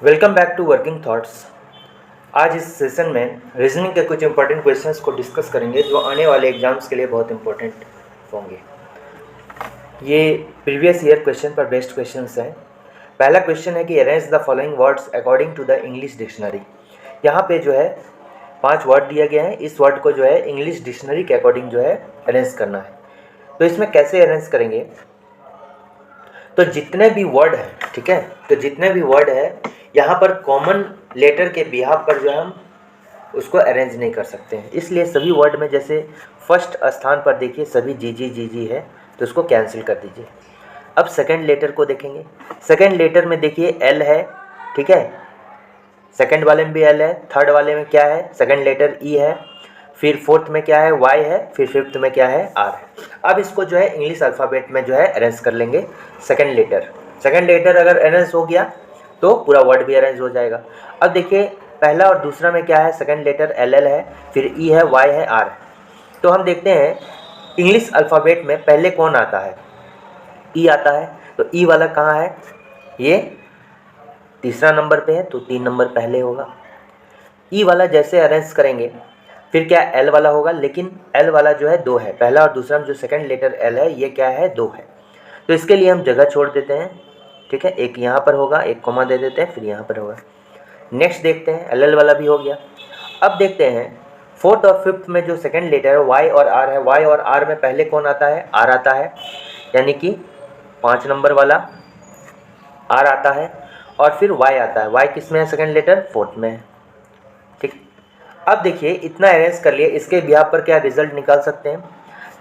Welcome back to working thoughts. आज इस session में रीजनिंग के कुछ इंपॉर्टेंट क्वेश्चंस को डिस्कस करेंगे जो आने वाले एग्जाम्स के लिए बहुत इंपॉर्टेंट होंगे। ये प्रीवियस ईयर क्वेश्चन पर बेस्ड क्वेश्चंस हैं। पहला क्वेश्चन है कि arrange the following words according to the English dictionary. यहाँ पे जो है 5 वर्ड दिया गया है, इस वर्ड को जो है इंग्लिश डिक्शनरी के अकॉर्डिंग जो है अरेंज करना है। तो इसमें कैसे अरेंज करेंगे, तो जितने भी वर्ड है, ठीक है, तो जितने भी वर्ड है यहाँ पर कॉमन लेटर के बिहाफ पर जो है हम उसको अरेंज नहीं कर सकते हैं, इसलिए सभी वर्ड में जैसे फर्स्ट स्थान पर देखिए सभी जी जी जी जी है तो उसको कैंसिल कर दीजिए। अब सेकंड लेटर को देखेंगे, सेकंड लेटर में देखिए एल है, ठीक है, सेकंड वाले में भी एल है, थर्ड वाले में क्या है, सेकंड लेटर ई है, फिर फोर्थ में क्या है वाई है, फिर फिफ्थ में क्या है आर है। अब इसको जो है इंग्लिश अल्फ़ाबेट में जो है अरेंज कर लेंगे। सेकंड लेटर अगर अरेंज हो गया तो पूरा वर्ड भी अरेंज हो जाएगा। अब देखिए पहला और दूसरा में क्या है, सेकंड लेटर एल एल है, फिर ई है, वाई है, आर है। तो हम देखते हैं इंग्लिश अल्फ़ाबेट में पहले कौन आता है, ई आता है। तो ई वाला कहाँ है, ये तीसरा नंबर पे है, तो 3 नंबर पहले होगा। ई वाला जैसे अरेंज करेंगे फिर क्या एल वाला होगा, लेकिन एल वाला जो है 2 है, पहला और दूसरा में जो सेकंड लेटर एल है ये क्या है 2 है, तो इसके लिए हम जगह छोड़ देते हैं, ठीक है, एक यहाँ पर होगा, एक कॉमा दे देते हैं, फिर यहाँ पर होगा। नेक्स्ट देखते हैं एल एल वाला भी हो गया। अब देखते हैं फोर्थ और फिफ्थ में जो सेकंड लेटर है वाई और आर है, वाई और आर में पहले कौन आता है, आर आता है, यानी कि 5 नंबर वाला आर आता है, और फिर वाई आता है, वाई किस में है, सेकंड लेटर फोर्थ में है, ठीक। अब देखिए इतना अरेंज कर लिए, इसके बिहाफ पर क्या रिजल्ट निकाल सकते हैं,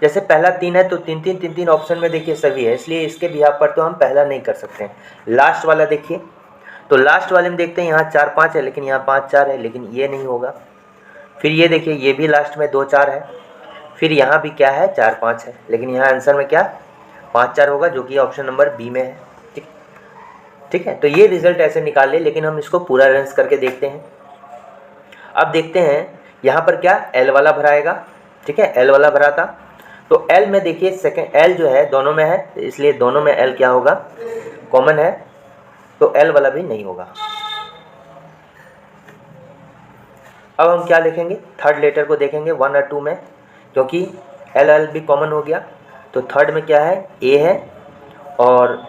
जैसे पहला 3 है तो 3 ऑप्शन में देखिए सभी है, इसलिए इसके बिहाफ पर तो हम पहला नहीं कर सकते हैं। लास्ट वाला देखिए, तो लास्ट वाले में देखते हैं यहाँ 4 5 है, लेकिन यहाँ 5 4 है, लेकिन ये नहीं होगा। फिर ये देखिए ये भी लास्ट में 2 4 है, फिर यहाँ भी क्या है 4 5 है, लेकिन यहाँ आंसर में क्या 5 4 होगा, जो कि ऑप्शन नंबर बी में है, ठीक, ठीक है। तो ये रिजल्ट ऐसे निकाल ले, लेकिन हम इसको पूरा अरेंज करके देखते हैं। अब देखते हैं यहाँ पर क्या एल वाला भराएगा, ठीक है, एल वाला भरा था, तो एल में देखिए सेकंड एल जो है दोनों में है, इसलिए दोनों में एल क्या होगा, कॉमन है, तो एल वाला भी नहीं होगा। अब हम क्या लिखेंगे, थर्ड लेटर को देखेंगे 1 और 2 में, क्योंकि एल एल भी कॉमन हो गया, तो थर्ड में क्या है ए है, और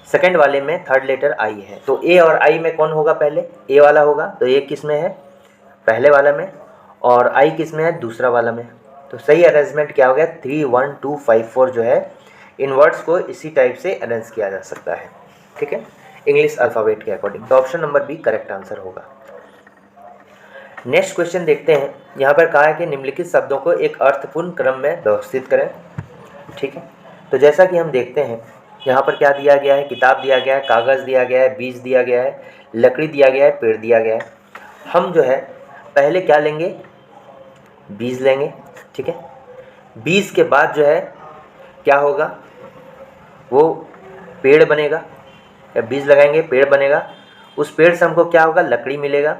सेकंड वाले में थर्ड लेटर आई है, तो ए और आई में कौन होगा, पहले ए वाला होगा, तो ए किस में है, पहले वाला में, और आई किस में है, दूसरा वाला में। तो सही अरेंजमेंट क्या हो गया, 3 1 2 5 4 जो है इन वर्ड्स को इसी टाइप से अरेंज किया जा सकता है, ठीक है, इंग्लिश अल्फ़ाबेट के अकॉर्डिंग। तो option number B correct answer होगा। नेक्स्ट क्वेश्चन देखते हैं, यहाँ पर कहा है कि निम्नलिखित शब्दों को एक अर्थपूर्ण क्रम में व्यवस्थित करें, ठीक है। तो जैसा कि हम देखते हैं यहाँ पर क्या दिया गया है, किताब दिया गया है, कागज़ दिया गया है, बीज दिया गया है, लकड़ी दिया गया है, पेड़ दिया गया है। हम जो है पहले क्या लेंगे, बीज लेंगे, ठीक है। बीज के बाद जो है क्या होगा, वो पेड़ बनेगा, या बीज लगाएंगे पेड़ बनेगा, उस पेड़ से हमको क्या होगा, लकड़ी मिलेगा,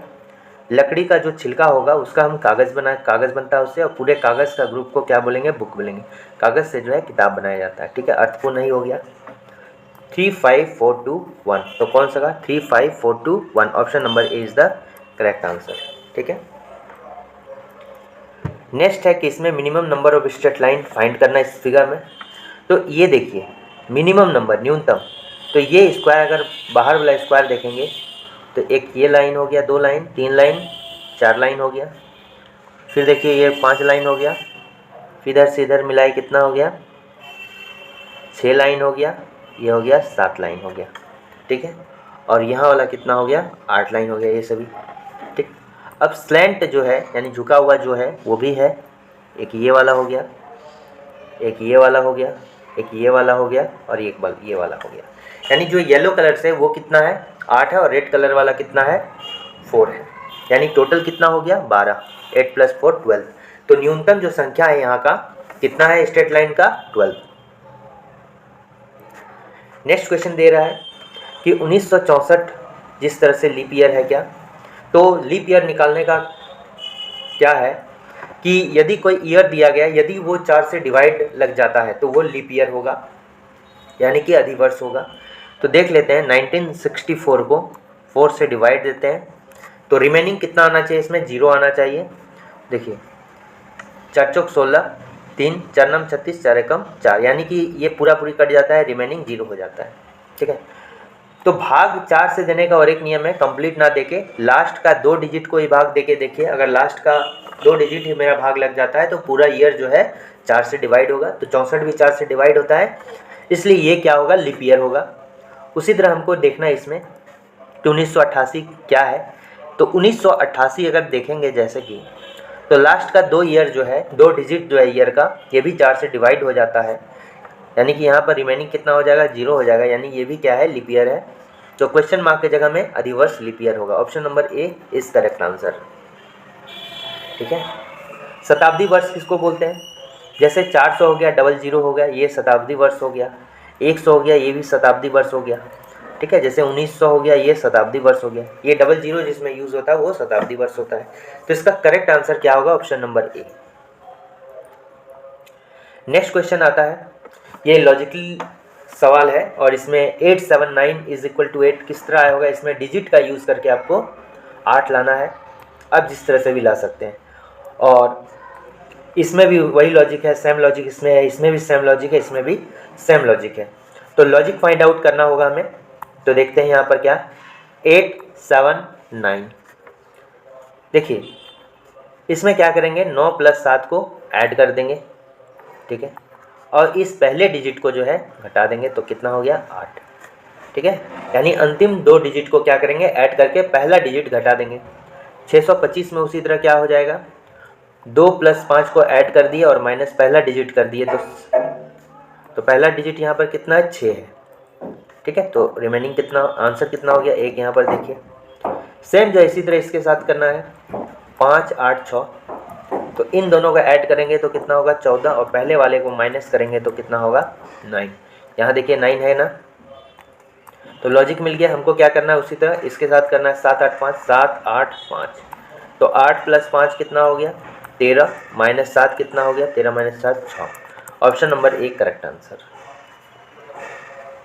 लकड़ी का जो छिलका होगा उसका हम कागज़ बनता है उससे, और पूरे कागज़ का ग्रुप को क्या बोलेंगे, बुक बोलेंगे। कागज़ से जो है किताब बनाया जाता है, ठीक है, अर्थपूर्ण नहीं हो गया। 3 5 4 2 1, तो कौन सा 3 5 4 2 1, option number A is the correct answer, ठीक है। नेक्स्ट है कि इसमें minimum number of straight line find करना इस फिगर में। तो ये देखिए मिनिमम नंबर, न्यूनतम, तो ये स्क्वायर अगर बाहर वाला स्क्वायर देखेंगे तो एक ये लाइन हो गया, 2 लाइन, 3 लाइन, 4 लाइन हो गया, फिर देखिए ये 5 लाइन हो गया, फिर इधर से इधर मिलाए कितना हो गया, 6 लाइन हो गया, ये हो गया 7 लाइन हो गया, ठीक है, और यहाँ वाला कितना हो गया, 8 लाइन हो गया, ये सभी, ठीक। अब स्लैंट जो है यानी झुका हुआ जो है वो भी है, एक ये वाला हो गया, एक ये वाला हो गया, एक ये वाला हो गया, और एक ये वाला हो गया, यानी जो येलो कलर से वो कितना है 8 है, और रेड कलर वाला कितना है 4 है, यानी टोटल कितना हो गया 12, 8 + 4 12। तो न्यूनतम जो संख्या है यहाँ का कितना है, स्ट्रेट लाइन का 12। नेक्स्ट क्वेश्चन दे रहा है कि 1964 जिस तरह से लीप ईयर है क्या, तो लीप ईयर निकालने का क्या है कि यदि कोई ईयर दिया गया, यदि वो 4 से डिवाइड लग जाता है तो वो लीप ईयर होगा, यानी कि अधिवर्ष होगा। तो देख लेते हैं 1964 को 4 से डिवाइड देते हैं तो रिमेनिंग कितना आना चाहिए, इसमें 0 आना चाहिए। देखिए 4 चौक 16, 3 4 नम 36, 4 एकम 4, यानी कि ये पूरा पूरी कट जाता है, रिमेनिंग 0 हो जाता है। ठीक है, तो भाग 4 से देने का और एक नियम है, कंप्लीट ना देके लास्ट का 2 डिजिट को ही भाग देके देखिए। अगर लास्ट का 2 डिजिट ही मेरा भाग लग जाता है तो पूरा ईयर जो है 4 से डिवाइड होगा। तो 64 भी 4 से डिवाइड होता है, इसलिए ये क्या होगा, लीप ईयर होगा। उसी तरह हमको देखना है इसमें कि 1988 क्या है। तो 1988 अगर देखेंगे जैसे कि, तो लास्ट का 2 ईयर जो है, 2 डिजिट जो है ईयर का, ये भी 4 से डिवाइड हो जाता है, यानी कि यहाँ पर रिमेनिंग कितना हो जाएगा, 0 हो जाएगा, यानी ये भी क्या है, लीप ईयर है। तो क्वेश्चन मार्क की जगह में अधिवर्ष लीप ईयर होगा। Option number A is correct answer. ठीक है, शताब्दी वर्ष किसको बोलते हैं, जैसे 400 हो गया, 00 हो गया, ये शताब्दी वर्ष हो गया। 100 हो गया, ये भी शताब्दी वर्ष हो गया। ठीक है, जैसे 1900 हो गया, ये शताब्दी वर्ष हो गया। ये 00 जिसमें यूज होता है वो शताब्दी वर्ष होता है। तो इसका करेक्ट आंसर क्या होगा, option number A. Next question आता है, ये लॉजिकल सवाल है और इसमें 879 इज इक्वल टू 8 किस तरह आया होगा। इसमें डिजिट का यूज़ करके आपको 8 लाना है, अब जिस तरह से भी ला सकते हैं। और इसमें भी वही लॉजिक है, सेम लॉजिक इसमें है, इसमें भी सेम लॉजिक है, इसमें भी सेम लॉजिक है। तो लॉजिक फाइंड आउट करना होगा हमें। तो देखते हैं यहाँ पर क्या, 879। देखिए इसमें क्या करेंगे, 9 + 7 को ऐड कर देंगे। ठीक है, और इस पहले डिजिट को जो है घटा देंगे तो कितना हो गया, 8। ठीक है, यानी अंतिम 2 डिजिट को क्या करेंगे, ऐड करके पहला डिजिट घटा देंगे। 625 में उसी तरह क्या हो जाएगा, 2 + 5 को ऐड कर दिए और माइनस पहला डिजिट कर दिए, तो पहला डिजिट यहाँ पर कितना है, 6 है। ठीक है, तो रिमेनिंग कितना, आंसर कितना हो गया, 1 यहाँ पर देखिए। सेम जो इसी तरह इसके साथ करना है, 5 8 6, तो इन दोनों को ऐड करेंगे तो कितना होगा, 14, और पहले वाले को माइनस करेंगे तो कितना होगा, 9। यहाँ देखिए 9 है ना, तो लॉजिक मिल गया। हमको क्या करना है, उसी तरह इसके साथ करना है, 7 8 5, 7 8 5, तो 8 + 5 कितना हो गया, 13, माइनस 7 कितना हो गया, 13 - 7 6। Option number A correct answer.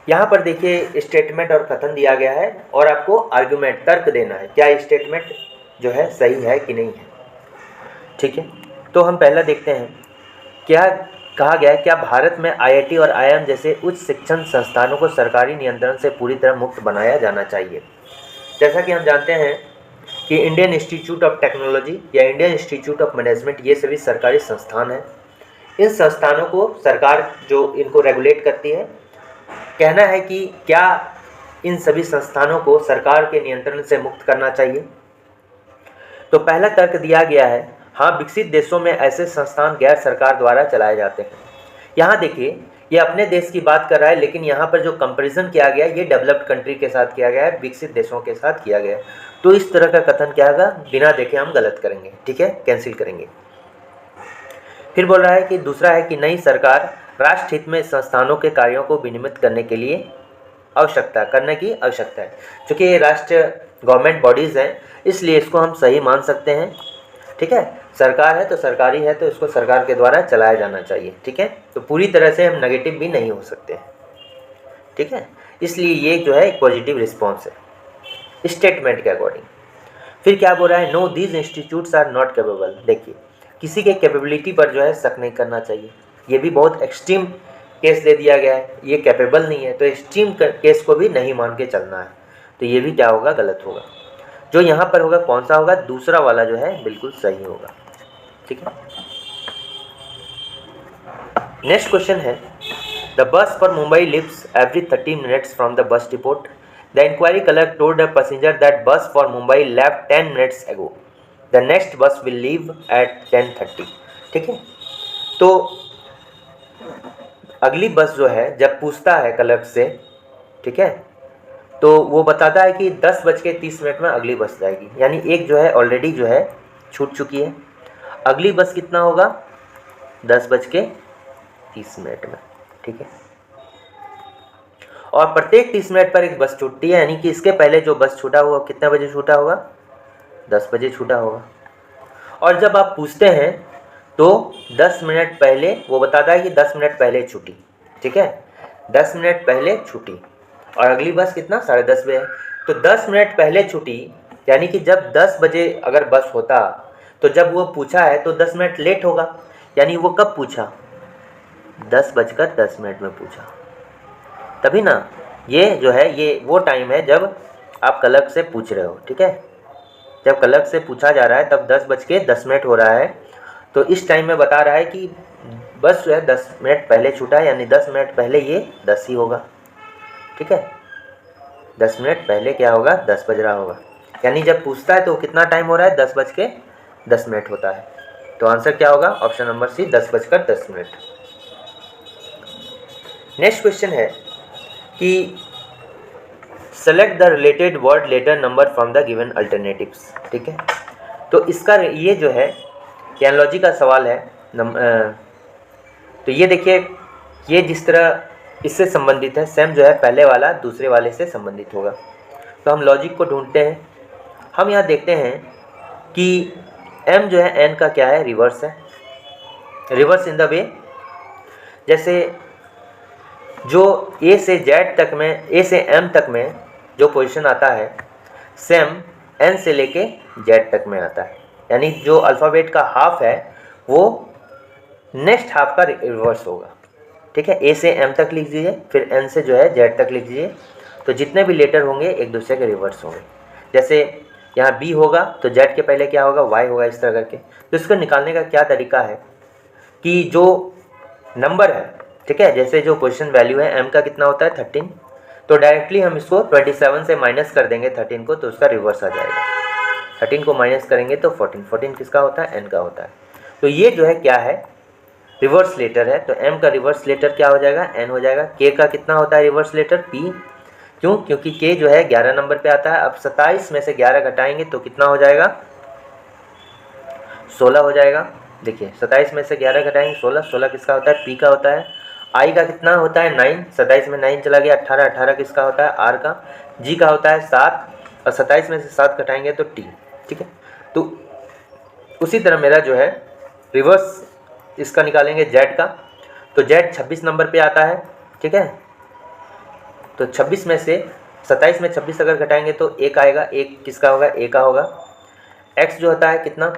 यहाँ पर देखिए स्टेटमेंट और कथन दिया गया है और आपको आर्गुमेंट, तर्क देना है, क्या स्टेटमेंट जो है सही है कि नहीं है। ठीक है, तो हम पहला देखते हैं, क्या कहा गया है, क्या भारत में IIT और IIM जैसे उच्च शिक्षण संस्थानों को सरकारी नियंत्रण से पूरी तरह मुक्त बनाया जाना चाहिए। जैसा कि हम जानते हैं कि इंडियन इंस्टीट्यूट ऑफ टेक्नोलॉजी या इंडियन इंस्टीट्यूट ऑफ मैनेजमेंट, ये सभी सरकारी संस्थान हैं। इन संस्थानों को सरकार जो इनको रेगुलेट करती है, कहना है कि क्या इन सभी संस्थानों को सरकार के नियंत्रण से मुक्त करना चाहिए। तो पहला तर्क दिया गया है, हाँ, विकसित देशों में ऐसे संस्थान गैर सरकार द्वारा चलाए जाते हैं। यहाँ देखिए ये अपने देश की बात कर रहा है, लेकिन यहाँ पर जो कंपैरिजन किया गया है ये डेवलप्ड कंट्री के साथ किया गया है, विकसित देशों के साथ किया गया है। तो इस तरह का कथन क्या होगा, बिना देखे हम गलत करेंगे। ठीक है, कैंसिल करेंगे। फिर बोल रहा है कि दूसरा है कि नई सरकार राष्ट्र हित में संस्थानों के कार्यों को विनियमित करने की आवश्यकता है। चूँकि ये राष्ट्र गवर्नमेंट बॉडीज़ हैं, इसलिए इसको हम सही मान सकते हैं। ठीक है, सरकार है तो सरकारी है, तो इसको सरकार के द्वारा चलाया जाना चाहिए। ठीक है, तो पूरी तरह से हम नेगेटिव भी नहीं हो सकते हैं। ठीक है, इसलिए ये जो है एक पॉजिटिव रिस्पॉन्स है स्टेटमेंट के अकॉर्डिंग। फिर क्या बोल रहा है, no these institutes are not capable. देखिए किसी के कैपेबिलिटी पर जो है शक नहीं करना चाहिए। ये भी बहुत एक्सट्रीम केस दे दिया गया है, ये कैपेबल नहीं है, तो एक्सट्रीम केस को भी नहीं मान के चलना है। तो ये भी क्या होगा, गलत होगा। जो यहाँ पर होगा कौन सा होगा, दूसरा वाला जो है बिल्कुल सही होगा। ठीक है, नेक्स्ट क्वेश्चन है, the bus for Mumbai leaves every 30 minutes from the bus depot. The inquiry clerk told the passenger that bus for Mumbai left 10 minutes ago. The next bus will leave at 10:30। ठीक है, तो अगली बस जो है जब पूछता है क्लर्क से, ठीक है, तो वो बताता है कि 10:30 में अगली बस जाएगी, यानी एक जो है ऑलरेडी जो है छूट चुकी है। अगली बस कितना होगा, 10:30 में। ठीक है, और प्रत्येक 30 मिनट पर एक बस छूटती है, यानी कि इसके पहले जो बस छूटा हुआ कितने बजे छूटा होगा, 10 बजे छूटा होगा। और जब आप पूछते हैं तो 10 मिनट पहले वो बताता है कि 10 मिनट पहले छूटी। ठीक है, 10 मिनट पहले छूटी और अगली बस कितना, 10:30 बजे। तो 10 मिनट पहले छुट्टी, यानी कि जब 10 बजे अगर बस होता तो जब वो पूछा है तो 10 मिनट लेट होगा, यानी वो कब पूछा, 10:10 में पूछा, तभी ना। ये जो है ये वो टाइम है जब आप क्लर्क से पूछ रहे हो, ठीक है। जब क्लर्क से पूछा जा रहा है तब 10:10 हो रहा है, तो इस टाइम में बता रहा है कि बस जो है 10 मिनट पहले छूटा है, यानी 10 मिनट पहले ये 10 ही होगा, ठीक है। 10 मिनट पहले क्या होगा, 10 बज रहा होगा, यानी जब पूछता है तो कितना टाइम हो रहा है, 10:10 होता है। तो आंसर क्या होगा, option number C, 10:10। Next question है कि select the related word letter number from the given alternatives, ठीक है। तो इसका ये जो है एनालॉजी का सवाल है। तो ये देखिए, ये जिस तरह इससे संबंधित है, सेम जो है पहले वाला दूसरे वाले से संबंधित होगा। तो हम लॉजिक को ढूंढते हैं। हम यहाँ देखते हैं कि m जो है n का क्या है, रिवर्स है। रिवर्स इन द वे, जैसे जो a से z तक में, a से m तक में जो पोजीशन आता है, सेम n से लेके z तक में आता है, यानी जो अल्फ़ाबेट का हाफ है वो नेक्स्ट हाफ का रिवर्स होगा, ठीक है। a से m तक लिख दीजिए, फिर n से जो है z तक लिख दीजिए, तो जितने भी लेटर होंगे एक दूसरे के रिवर्स होंगे। जैसे यहाँ b होगा तो z के पहले क्या होगा, y होगा, इस तरह करके। तो इसको निकालने का क्या तरीका है कि जो नंबर है, ठीक है, जैसे जो पोजीशन वैल्यू है m का कितना होता है 13, तो डायरेक्टली हम इसको 27 से माइनस कर देंगे 13 को, तो उसका रिवर्स आ जाएगा। 13 को माइनस करेंगे तो 14 किसका होता है, n का होता है। तो ये जो है क्या है, रिवर्स लेटर है। तो m का रिवर्स लेटर क्या हो जाएगा, n हो जाएगा। k का कितना होता है रिवर्स लेटर, p, क्यों, क्योंकि k जो है 11 नंबर पे आता है। अब 27 में से 11 घटाएंगे तो कितना हो जाएगा, 16 हो जाएगा। देखिए 27 में से 11 घटाएंगे 16, 16 किसका होता है, p का होता है। i का कितना होता है 9, 27 में 9 चला गया, 18, 18 किसका होता है, r का। g का होता है 7, और 27 में से 7 घटाएंगे तो t, ठीक है। तो उसी तरह मेरा जो है रिवर्स इसका निकालेंगे z का, तो z 26 नंबर पे आता है, ठीक है। तो 26 में से 27 में 26 अगर घटाएंगे तो 1 आएगा, 1 किसका होगा, a का होगा। x जो होता है कितना,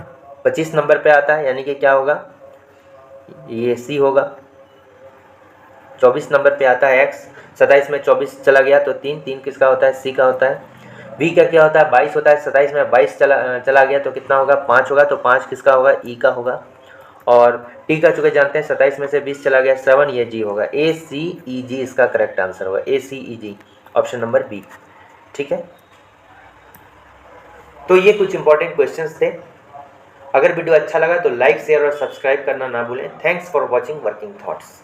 25 नंबर पे आता है, यानी कि क्या होगा, ये c होगा। 24 नंबर पे आता है x, 27 में 24 चला गया तो 3, 3 किसका होता है, c का होता है। v का क्या होता है, 22 होता है, 27 में 22 चला गया तो कितना होगा, 5 होगा, तो 5 किसका होगा, e का होगा। और t का चुके जानते हैं, 27 में से 20 चला गया 7, ये g होगा। a c e g इसका करेक्ट आंसर होगा, a c e g, option number B, ठीक है। तो ये कुछ इंपॉर्टेंट क्वेश्चंस थे। अगर वीडियो अच्छा लगा तो लाइक, शेयर और सब्सक्राइब करना ना भूलें। Thanks for watching working thoughts.